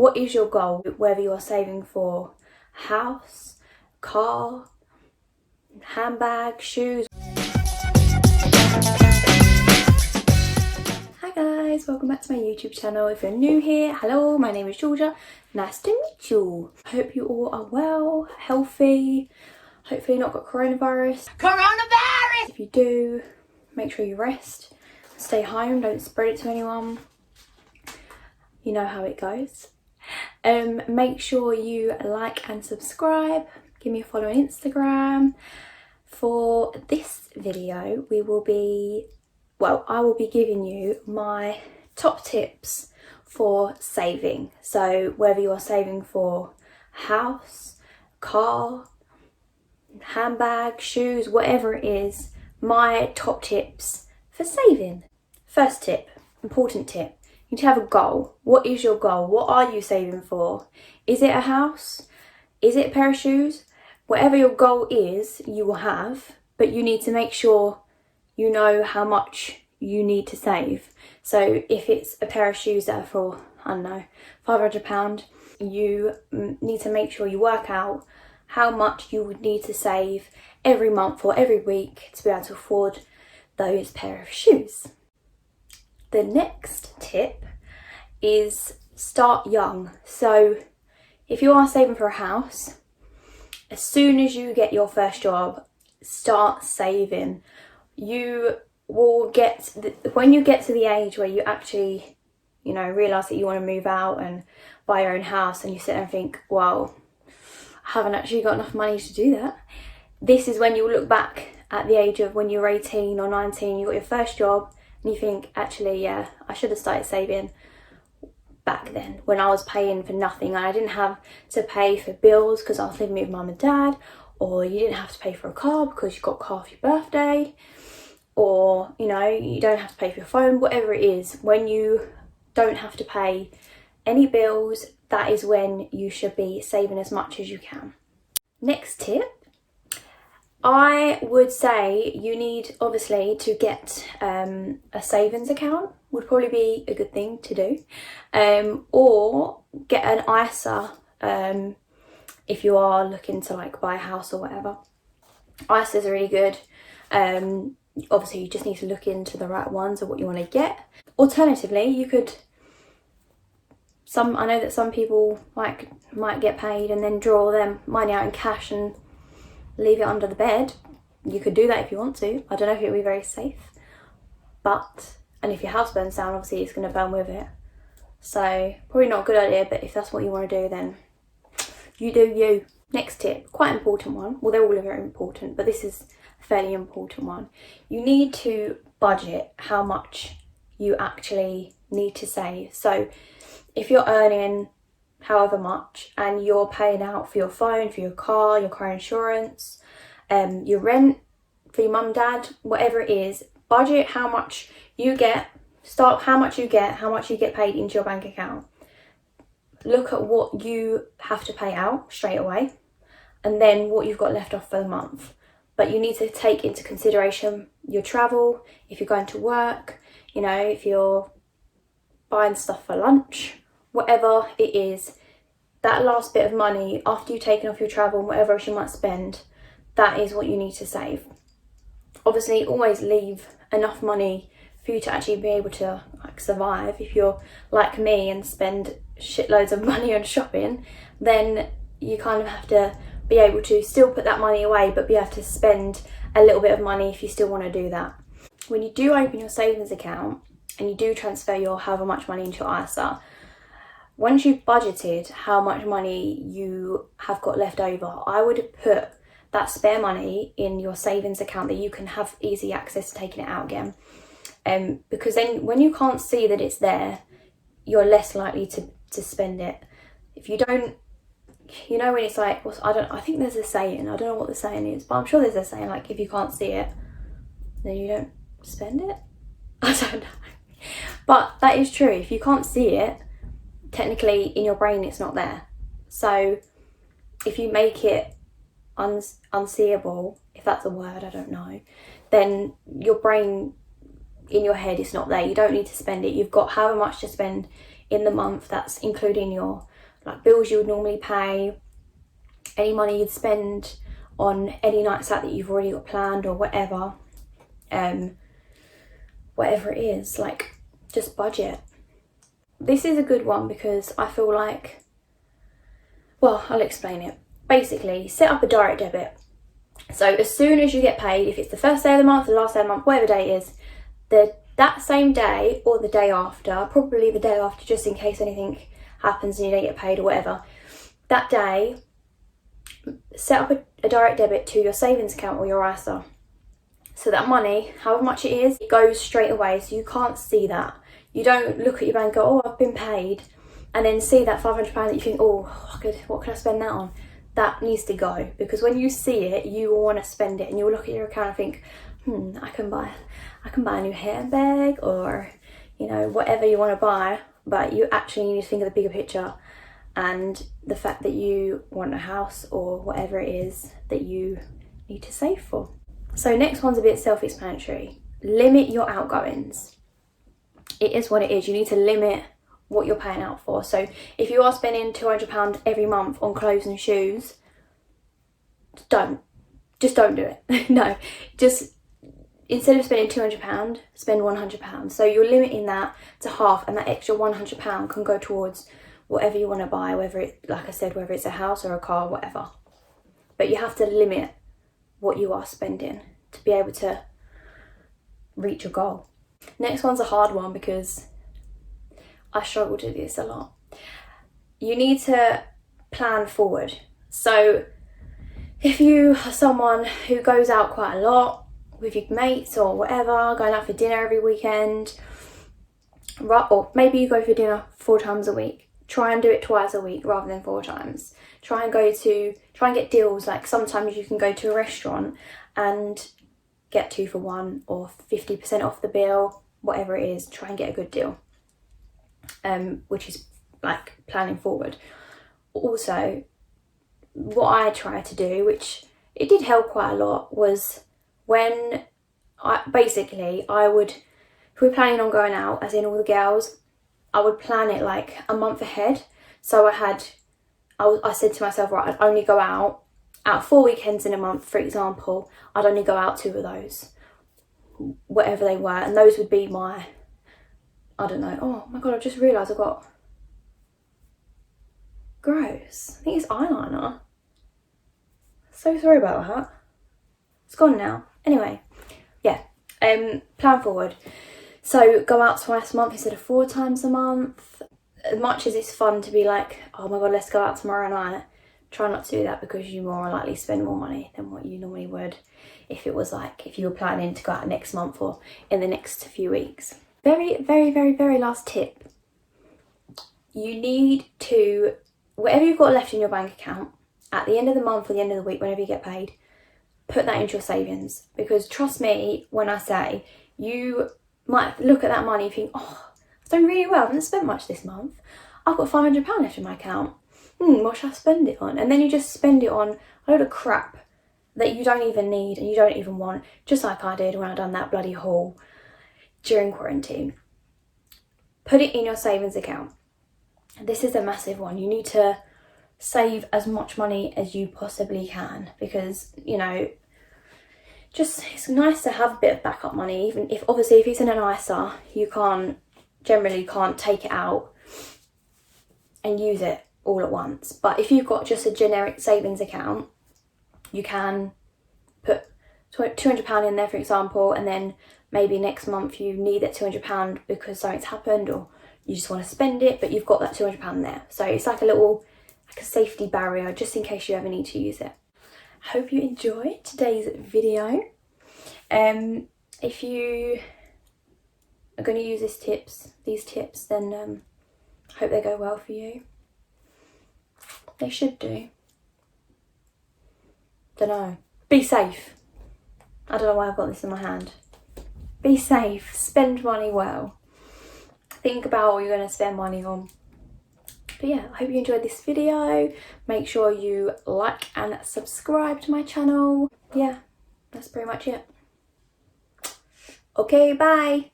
What is your goal? Whether you're saving for a house, car, handbag, shoes. Hi guys, welcome back to my YouTube channel. If you're new here, hello, my name is Georgia. Nice to meet you. I hope you all are well, healthy, hopefully not got coronavirus. If you do, make sure you rest, stay home, don't spread it to anyone. You know how it goes. Make sure you like and subscribe. Give me a follow on Instagram. For this video, I will be giving you my top tips for saving. So whether you're saving for a house, car, handbag, shoes, whatever it is, my top tips for saving. First tip, important tip. You need to have a goal. What is your goal? What are you saving for? Is it a house? Is it a pair of shoes? Whatever your goal is, you will have, but you need to make sure you know how much you need to save. So if it's a pair of shoes that are for, I don't know, £500, you need to make sure you work out how much you would need to save every month or every week to be able to afford those pair of shoes. The next tip is start young. So if you are saving for a house, as soon as you get your first job, start saving. You will when you get to the age where you actually, realise that you want to move out and buy your own house, and you sit there and think, well, I haven't actually got enough money to do that. This is when you'll look back at the age of when you're 18 or 19, you got your first job, and you think, actually, yeah, I should have started saving back then when I was paying for nothing and I didn't have to pay for bills because I was living with mum and dad, or you didn't have to pay for a car because you got a car for your birthday, or, you don't have to pay for your phone, whatever it is. When you don't have to pay any bills, that is when you should be saving as much as you can. Next tip. I would say you need, obviously, to get a savings account would probably be a good thing to do, or get an ISA if you are looking to buy a house or whatever. ISAs are really good. Obviously, you just need to look into the right ones or what you want to get. Alternatively, you could. I know that some people might get paid and then draw their money out in cash and leave it under the bed. You could do that if you want to. I don't know if it would be very safe, and if your house burns down, obviously it's going to burn with it, so probably not a good idea. But if that's what you want to do, then you do you. Next tip, quite important one. Well, they're all very important, but this is a fairly important one. You need to budget how much you actually need to save. So if you're earning however much and you're paying out for your phone, for your car insurance, your rent, for your mum and dad, whatever it is, budget how much you get, how much you get paid into your bank account. Look at what you have to pay out straight away and then what you've got left off for the month. But you need to take into consideration your travel, if you're going to work, if you're buying stuff for lunch, whatever it is. That last bit of money after you've taken off your travel and whatever else you might spend, that is what you need to save. Obviously, always leave enough money for you to actually be able to survive. If you're like me and spend shitloads of money on shopping, then you kind of have to be able to still put that money away, but be able to spend a little bit of money if you still want to do that. When you do open your savings account and you do transfer your however much money into your ISA, once you've budgeted how much money you have got left over, I would put that spare money in your savings account that you can have easy access to taking it out again. Because then when you can't see that it's there, you're less likely to spend it. If you don't, when it's I think there's a saying, I don't know what the saying is, but I'm sure there's a saying if you can't see it, then you don't spend it. I don't know. But that is true. If you can't see it, technically in your brain it's not there. So if you make it unseeable, if that's a word, I don't know, then your brain in your head is not there. You don't need to spend it. You've got however much to spend in the month. That's including your like bills you would normally pay, any money you'd spend on any nights out that you've already got planned or whatever. Whatever it is, like, just budget. This is a good one because I feel like, well, I'll explain it. Basically, set up a direct debit. So as soon as you get paid, if it's the first day of the month, the last day of the month, whatever day it is, that same day or the day after, probably the day after just in case anything happens and you don't get paid or whatever, that day, set up a direct debit to your savings account or your ISA. So that money, however much it is, it goes straight away, so you can't see that. You don't look at your bank and go, oh, I've been paid, and then see that £500 that you think, oh, what can I spend that on? That needs to go, because when you see it, you will want to spend it, and you'll look at your account and think, I can buy a new handbag, or, you know, whatever you want to buy, but you actually need to think of the bigger picture and the fact that you want a house or whatever it is that you need to save for. So next one's a bit self-explanatory. Limit your outgoings. It is what it is. You need to limit what you're paying out for. So if you are spending £200 every month on clothes and shoes, just don't do it. No, just instead of spending £200, spend £100. So you're limiting that to half, and that extra £100 can go towards whatever you want to buy, whether it, like I said, whether it's a house or a car, whatever. But you have to limit what you are spending to be able to reach your goal. Next one's a hard one because I struggle to do this a lot. You need to plan forward. So if you are someone who goes out quite a lot with your mates or whatever, going out for dinner every weekend, or maybe you go for dinner 4 times a week, try and do it twice a week rather than 4 times. Try and get deals. Like sometimes you can go to a restaurant and get 2 for 1 or 50% off the bill, whatever it is. Try and get a good deal, which is like planning forward. Also, what I try to do, which it did help quite a lot, was when I would, if we're planning on going out, as in all the girls, I would plan it like a month ahead. So I said to myself, right, I'd only go out 4 weekends in a month, for example. I'd only go out 2 of those, whatever they were, and those would be my, I don't know, oh my god, I just realised I've got, gross, I think it's eyeliner. So sorry about that. It's gone now. Anyway, yeah, plan forward. So go out twice a month instead of 4 times a month. As much as it's fun to be like, oh my god, let's go out tomorrow night, try not to do that, because you more likely spend more money than what you normally would if it was like, if you were planning to go out next month or in the next few weeks. Very, very, very, very last tip. You need to, whatever you've got left in your bank account, at the end of the month or the end of the week, whenever you get paid, put that into your savings. Because trust me when I say, you might look at that money and think, oh, I've done really well, I haven't spent much this month. I've got £500 left in my account. What should I spend it on? And then you just spend it on a load of crap that you don't even need and you don't even want, just like I did when I done that bloody haul during quarantine. Put it in your savings account. This is a massive one. You need to save as much money as you possibly can, because, you know, just, it's nice to have a bit of backup money, even if obviously if it's in an ISA, you generally can't take it out and use it all at once. But if you've got just a generic savings account, you can put £200 in there, for example, and then maybe next month you need that £200 because something's happened or you just want to spend it, but you've got that £200 there. So it's like a safety barrier just in case you ever need to use it. I hope you enjoyed today's video. If you are going to use these tips, then I hope they go well for you. They should do. Don't know. Be safe. I don't know why I've got this in my hand. Be safe. Spend money well. Think about what you're going to spend money on. But yeah, I hope you enjoyed this video. Make sure you like and subscribe to my channel. Yeah, that's pretty much it. Okay, bye.